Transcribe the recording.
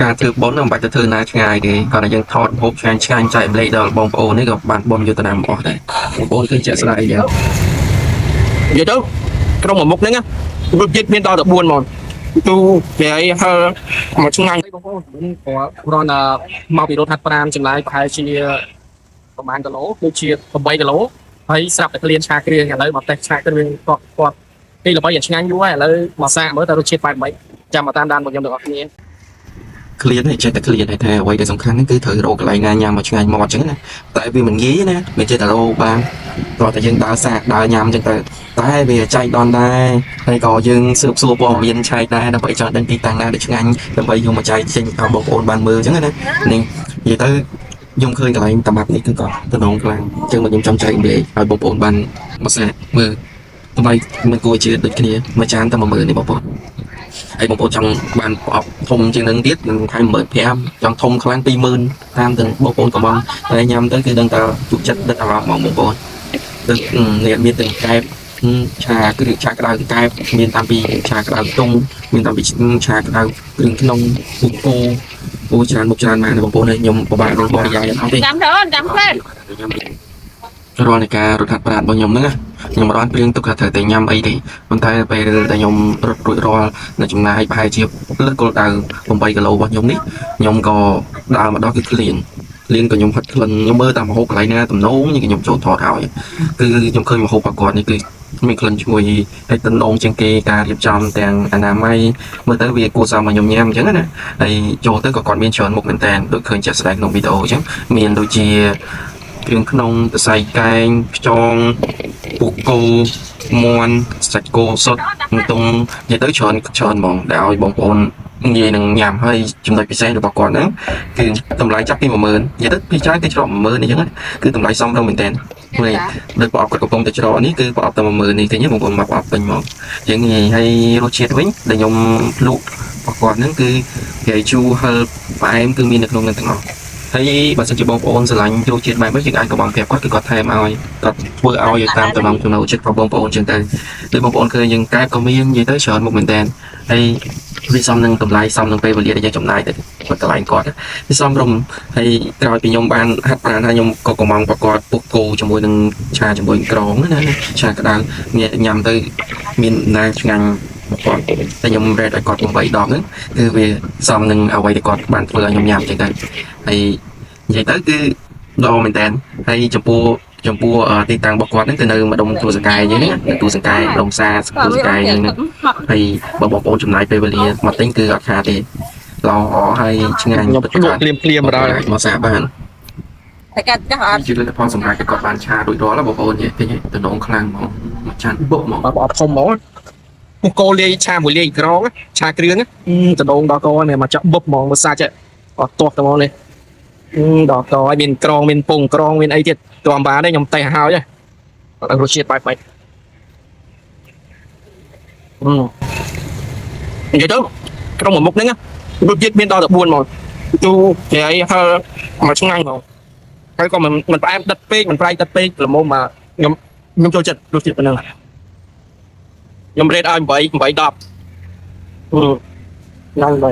ការធ្វើបុណ្យមិនបាច់ទៅធ្វើណាឆ្ងាយទេគាត់តែយើងថតហូបឆ្ងាញ់ឆ្ងាញ់ចែកម្លែកដល់បងប្អូននេះក៏បានបុណ្យយុទ្ធនាមកអស់ដែរបងប្អូនឃើញជាក់ស្ដែងយ៉ាងនិយាយទៅក្រុមមួយមុខហ្នឹងរូបជាតិមានដល់14ហ្មងទូគេឲ្យហៅមកឆ្ងាញ់បងប្អូនគាត់គ្រាន់តែមកពីរថហាត់ប្រាណចម្ងាយប្រហែលជាប្រហែលគីឡូដូចជា8គីឡូហើយស្រាប់តែក្លៀនឆាគ្រឿងឥឡូវមកតេស្តឆាគ្រឿងគាត់ពីល្បីយ៉ាងឆ្ងាញ់យូរហើយឥឡូវមកសាកមើលតើរសជាតិបែបម៉េចចាំមកតាមដានរបស់ខ្ញុំទាំងអស់គ្នាក្លៀននេះចេះតែក្លៀនតែអ្វីដែលសំខាន់ហ្នឹងគឺត្រូវរកកន្លែងណាញ៉ាំមកឆ្ងាញ់មកអញ្ចឹងណាតែវាមិនងាយណាមិនចេះតែរកបានតោះតែយើងដើរសាកដើរញ៉ាំអញ្ចឹងទៅតែវាចែកដនដែរហើយក៏យើងស៊ើបសួរព័ត៌មានឆែកដែរដើម្បីចង់ដឹងទីតាំងណាដែលឆ្ងាញ់ដើម្បីយកមកចែកចេញឲ្យបងប្អូនបានមើលអញ្ចឹងណានេះនិយាយទៅខ្ញុំឃើញកន្លែងតាម៉ាប់នេះគឺក៏តំណងខ្លាំងអញ្ចឹងមកខ្ញុំចង់ចែកអំពីឲ្យបងប្អូនបានមកសាកមើលតម្លៃមិនគួរជឿដូចគ្នាមួយចានតែ10000នេះបងប្អូនហើយបងប្អូនចង់បានប្រអប់ធំជាងនឹងទៀតនឹងខែ15000ចង់ធំខ្លាំង20000តាមទាំងបងប្អូនកំងតែញ៉ាំទៅគឺដឹងតែជក់ចិត្តដិតអារម្មណ៍បងប្អូនដូចនេះមានទាំងកែបឆាគ្រឿងឆាក្តៅកែបមានតាមពីឆាក្តៅទុំមានតាមពីឆាក្តៅគ្រឿងក្នុងពុកអូច្រើនមុខច្រើនមកបងប្អូនខ្ញុំពិបាកនឹងបរិយាយអត់ទេចាំទៅចាំផ្លែរាល់នៃការរត់ហាត់ប្រាណរបស់ខ្ញុំហ្នឹងខ្ញុំរត់ព្រៀងទុកថាត្រូវតែញ៉ាំអីទេប៉ុន្តែពេលដែលខ្ញុំរត់រួចរាល់នៅចំណាយប្រហែលជាលើគោលដៅ8គីឡូរបស់ខ្ញុំនេះខ្ញុំក៏ដើរមកដល់គឺក្លៀនក៏ខ្ញុំហិតក្លិនខ្ញុំមើលតាមម្ហូបកន្លែងណាតំណងនេះខ្ញុំចូលថតឲ្យគឺខ្ញុំឃើញម្ហូបរបស់គាត់នេះគឺមានក្លិនឈ្ងុយហើយតំណងជាងគេការរៀបចំទាំងអនាម័យមើលទៅវាគួរសមមកខ្ញុំញ៉ាំអញ្ចឹងណាហើយចូលទៅក៏គាត់មានច្រើនមុខមែនតើដូចឃើញចាក់ស្ដែងក្នុងវីដេអូអញ្ចឹងមានដូចជាគ្រឿងក្នុងសរសៃកែងខ្យងពុកគោមាន់សាច់គោសុទ្ធតុងនិយាយទៅច្រើនហ្មងដែលឲ្យបងប្អូនងាយនឹងញ៉ាំហើយចំណុចពិសេសរបស់គាត់ហ្នឹងគឺតម្លៃចាប់ពី10000និយាយទៅពីច្រើនគេច្រក10000អញ្ចឹងគឺតម្លៃសមរម្យមែនតើហើយដោយប្រអប់គាត់កំពុងតែច្រកនេះគឺប្រអប់តែ10000នេះឃើញបងប្អូនមកប្រអប់ពេញមកយ៉ាងនេះហើយរសជាតិវិញដែលខ្ញុំលក់របស់គាត់ហ្នឹងគឺគេជូរហឹរផ្អែមគឺមាននៅក្នុងនឹងទាំងអស់ហើយបើសិនជាបងប្អូនស្រឡាញ់រសជាតិបែបនេះយើងអាចកំងប្រាប់គាត់គឺគាត់ថែមឲ្យគាត់ធ្វើឲ្យតាមចំណង់ចំណូលចិត្តរបស់បងប្អូនចឹងទៅដូចបងប្អូនឃើញយើងកែបក៏មាននិយាយទៅច្រើនមុខមែនតើហើយវាសមនឹងតម្លៃសមនឹងពេលវេលាដែលយើងចំណាយទៅគាត់កន្លែងគាត់វាសមរម្យហើយក្រោយពីខ្ញុំបានហាត់ប្រាណហើយខ្ញុំក៏កំងប្រកបពុកគោជាមួយនឹងឆាជាមួយក្រងណាឆាក្តៅញ៉ាំទៅមានណាឆ្ងាញ់គាត់តែខ្ញុំរ៉េតឲ្យគាត់8ដងហ្នឹងគឺវាសមនឹងអ្វីដែលគាត់បានធ្វើឲ្យខ្ញុំញ៉ាំចឹងទៅហើយនិយាយទៅគឺល្អមែនតើហើយចំពោះទីតាំងរបស់គាត់ហ្នឹងគឺនៅម្ដុំទួលសង្កែយើងហ្នឹងទួលសង្កែដុំសាទួលសង្កែយើងហ្នឹងហើយបើបងប្អូនចំណាយពេលវេលាមកទិញគឺអត់ខាតទេល្អហើយឆ្ងាញ់ខ្ញុំភ្លាមមកដល់មកសាបានតែកាត់ចាស់អត់ជឿលើផលសម្រាប់គាត់បានឆារួចរាល់បងប្អូននិយាយពេញទៅនងខ្លាំងហ្មងមួយចានបុកហ្មងបើអត់ធំហ្មងពុកគោលាយឆាមួយលាយក្រងឆាគ្រឿងដដងដល់កនេះមកចាក់បុកហ្មងមកសាច់អត់ទាស់ហ្មងនេះដល់កឲ្យមានក្រងមានពងក្រងមានអីទៀតទ្រាំបានទេខ្ញុំតេះហើយអត់រសជាតិបែបម៉េចនិយាយទៅក្នុងមួយមុខហ្នឹងរសជាតិមានដល់14ហ្មងទូគេឲ្យហឹរមកឆ្ងាញ់ហ្មងហើយក៏មិនផ្អែមដិតពេកមិនប្រៃដិតពេកល្មមមកខ្ញុំចូលចិត្តរសជាតិប៉ុណ្ណឹងខ្ញុំរេតឲ្យ8 10 ញ៉ាំទៅ